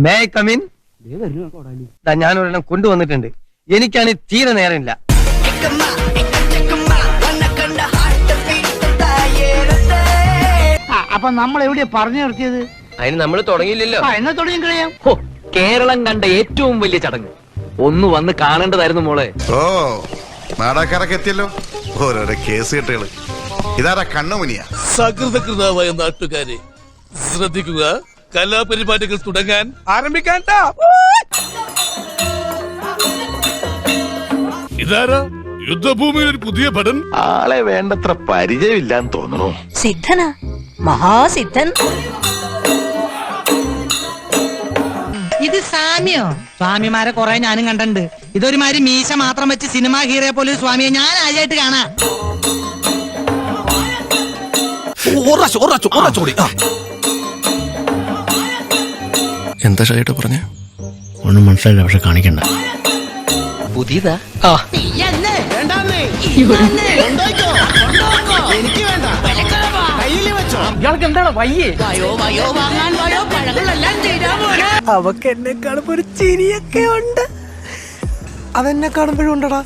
May I come in? ഞാൻ ഒരെണ്ണം കൊണ്ടുവന്നിട്ടുണ്ട്. എനിക്കാണ് തീരെ നേരമില്ല. അപ്പൊ നമ്മൾ എവിടെയാ പറഞ്ഞു നിർത്തിയത്? അതിന് നമ്മൾ തുടങ്ങിയില്ലല്ലോ. എന്നാ തുടങ്ങി കഴിയാം. കേരളം കണ്ട ഏറ്റവും വലിയ ചടങ്ങ് ഒന്ന് വന്ന് കാണേണ്ടതായിരുന്നു മോളെ. ഓ, നാടാക്കാരൊക്കെ എത്തിയല്ലോ. ഓരോരോ കേസ് കെട്ടുകള്. ഇതാരാ കണ്ണുമുനിയ? സകൃതകൃതാവായ നാട്ടുകാരെ ശ്രദ്ധിക്കുക, കലാപരിപാടികൾ തുടങ്ങാൻ ആരംഭിക്കാൻ. ഇതാരാ യുദ്ധഭൂമിയിൽ ഒരു പുതിയ ഭടൻ? ആളെ വേണ്ടത്ര പരിചയമില്ലാന്ന് തോന്നുന്നു. സിദ്ധനാ, മഹാസിദ്ധൻ. ഇത് സ്വാമിയോ? സ്വാമിമാരെ കൊറേ ഞാനും കണ്ടിട്ടുണ്ട്. ഇതൊരുമാതിരി മീശ മാത്രം വെച്ച് സിനിമ ഹീറോയെ പോലെ ഒരു സ്വാമിയെ ഞാൻ ആദ്യമായിട്ട് കാണാം. എന്താ ഷായിട്ട് പറഞ്ഞ? ഒന്നും മനസ്സിലായില്ല, പക്ഷെ കാണിക്കണ്ട. പുതിയതാ? ഇയാൾക്ക് എന്താണ് വയ്യേ? അവക്ക് എന്നെ കാണുമ്പോ ഒരു ചിരിയൊക്കെ ഉണ്ട്. അതെന്നെ കാണുമ്പോഴും ഉണ്ടടാ.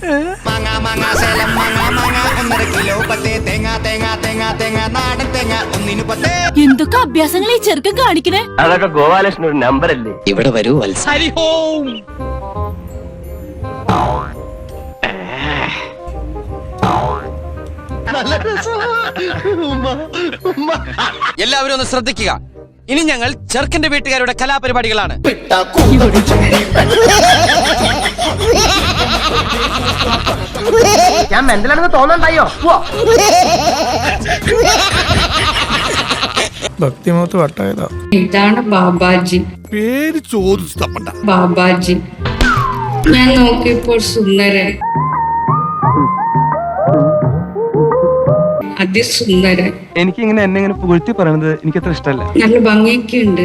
എന്തൊക്കെ അഭ്യാസങ്ങൾ ഈ ചെറുക്കൻ കാണിക്കണേ. അതൊക്കെ ഗോപാലകൃഷ്ണൻ ഒരു നമ്പർ അല്ലേ? ഇവിടെ വരൂ വത്സ. എല്ലാവരും ഒന്ന് ശ്രദ്ധിക്കുക. ഇനി ഞങ്ങൾ ചെറുക്കന്റെ വീട്ടുകാരുടെ കലാപരിപാടികളാണ്. ഞാൻ മെന്റലാണെന്ന് തോന്നണ്ടായോ? ഭക്തിമൂത്ത് വട്ടായതാ. ഇതാണ് ബാബാജി. പേര് ചോദിച്ചു തപ്പണ്ട. ബാബാജി ഞാൻ നോക്കിയപ്പോൾ സുന്ദരൻ, അതിസുന്ദരൻ. എനിക്കിങ്ങനെ എന്നെ ഇങ്ങനെ പുകഴ്ത്തി പറയണത് എനിക്കത്ര ഇഷ്ടമല്ല. നല്ല ഭംഗിയൊക്കെ ഉണ്ട്.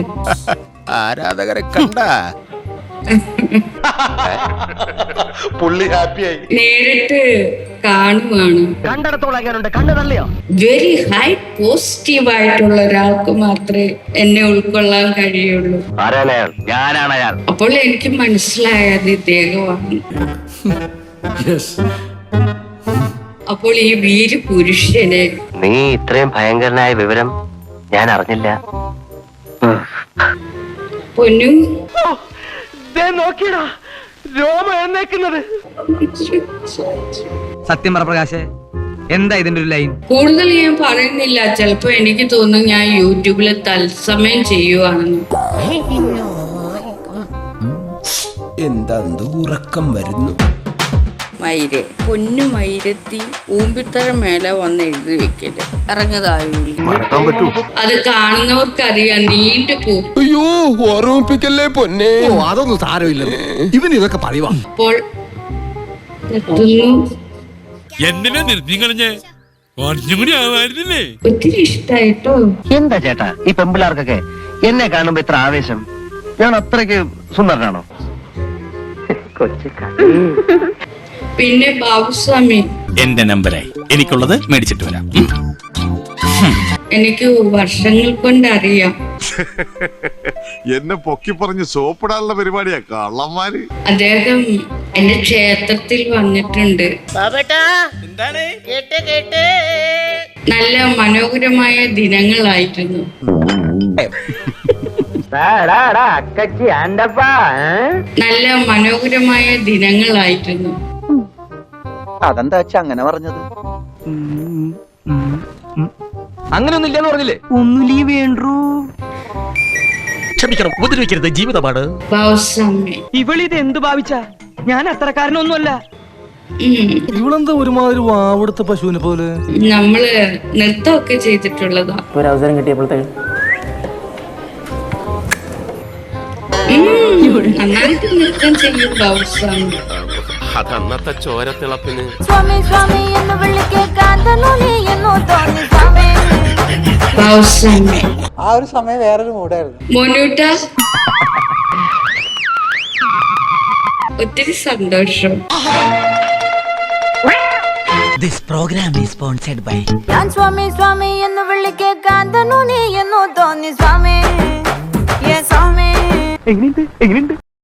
ആരാധകരെ കണ്ട പുള്ളി ഹാപ്പിയായി. നേരിട്ട് കാണുവാണ്. കണ്ടിടത്തോളം എങ്ങനെയുണ്ട്? കണ്ണു തള്ളിയോ? വെരി ഹൈ പോസിറ്റീവ് ആയിട്ടുള്ള ഒരാൾക്ക് മാത്രമേ എന്നെ ഉൾക്കൊള്ളാൻ കഴിയുള്ളൂ. ആരാണയാൾ? ഞാനാണയാൾ. അപ്പോൾ എനിക്ക് മനസ്സിലായത് ഇദ്ദേഹമാണ്. അപ്പോൾ ഈ വീരപുരുഷനെ നീ ഇത്രയും ഭയങ്കരനായ വിവരം ഞാൻ അറിഞ്ഞില്ല. പൊന്നു നോക്കിയടാ രോമ എഴുന്നേക്കുന്നത്. സത്യം പറ പ്രകാശേ, എന്താ ഇതിന്റെ ഒരു ലൈൻ? കൂടുതൽ ഞാൻ പറയുന്നില്ല. ചിലപ്പോ എനിക്ക് തോന്നുന്നു ഞാൻ യൂട്യൂബിൽ തത്സമയം ചെയ്യുവാണെന്ന്. എന്താ ഉറക്കം വരുന്നു? മയിര് പൊന്നു മയിരത്തി ഊമ്പിത്തറ മേലെ വന്ന് എഴുതി വെക്കല് ഇറങ്ങതാവില്ല. അത് കാണുന്നവർക്കറിയാം. നീണ്ടു പോകും. അയ്യോ, ഓർമ്മിപ്പിക്കല്ലേ പൊന്നെ. അതൊന്നും സാരമില്ല, ഇവൻ ഇതൊക്കെ പറയുവാ. അപ്പോൾ എത്തുന്നു. എന്തിനാ നിർത്തിക്കളഞ്ഞേ? കുറച്ചുകൂടി ആവായിരുന്നില്ലേ? ഒത്തിരി ഇഷ്ടായിട്ടോ. എന്താ ചേട്ടാ ഈ പെമ്പിള്ളാർക്കൊക്കെ എന്നെ കാണുമ്പോ ഇത്ര ആവേശം? ഞാൻ അത്രയ്ക്ക് സുന്ദരനാണോ? പിന്നെ ബാബുസ്വാമി, എന്റെ നമ്പരായി എനിക്കുള്ളത് മേടിച്ചിട്ട് വരാം. എനിക്ക് വർഷങ്ങൾ കൊണ്ട് അറിയാം. എന്നെ പൊക്കി പറഞ്ഞ് സോപ്പിടാനുള്ള പരിപാടിയാ കള്ളന്മാര്. അദ്ദേഹം എന്റെ ക്ഷേത്രത്തിൽ വന്നിട്ടുണ്ട്. നല്ല മനോഹരമായ ദിനങ്ങളായിരുന്നു. നല്ല മനോഹരമായ ദിനങ്ങളായിരുന്നു. അതെന്താ വെച്ചാ അങ്ങനെ പറഞ്ഞത്? അങ്ങനെയൊന്നും ഇല്ലെന്ന് പറഞ്ഞില്ലേ? ഒന്നുലീ വേണ്ടു. ക്ഷമിക്കണം, ഉപദ്രവിക്കരുത്, ജീവിതമാണ്. ബാബുസ്വാമി, ഇവളിത് എന്ത് ഭാവിച്ച? ഞാൻ അത്രക്കാരനൊന്നുമല്ല. ഇവളെന്താ ഒരുമാതിരി വാവെടുത്ത പശുവിനെ പോലെ? നമ്മള് നൃത്തമൊക്കെ ചെയ്തിട്ടുള്ളതാ. ഒരവസരം കിട്ടിയപ്പോഴത്തേക്ക് നന്നായിട്ട് നൃത്തം ചെയ്യും ബാബുസ്വാമി. അതന്നത്തെ ചോരത്തിളപ്പിന് സ്വാമി സ്വാമി എന്ന് വിളിക്കേ കാന്തലോലി എന്നോ തോന്നി സ്വാമി. ബാബുസ്വാമി ആ ഒരു സമയം വേറൊരു മൂടായിരുന്നു. മോനൂട്ട, ഒത്തിരി സന്തോഷം. This program is sponsored by ഞാൻ സ്വാമി സ്വാമി എന്ന് വിളിക്കേ കാന്തലോലി എന്നോ തോന്നി സ്വാമി. സ്വാമി എങ്ങനെയുണ്ട്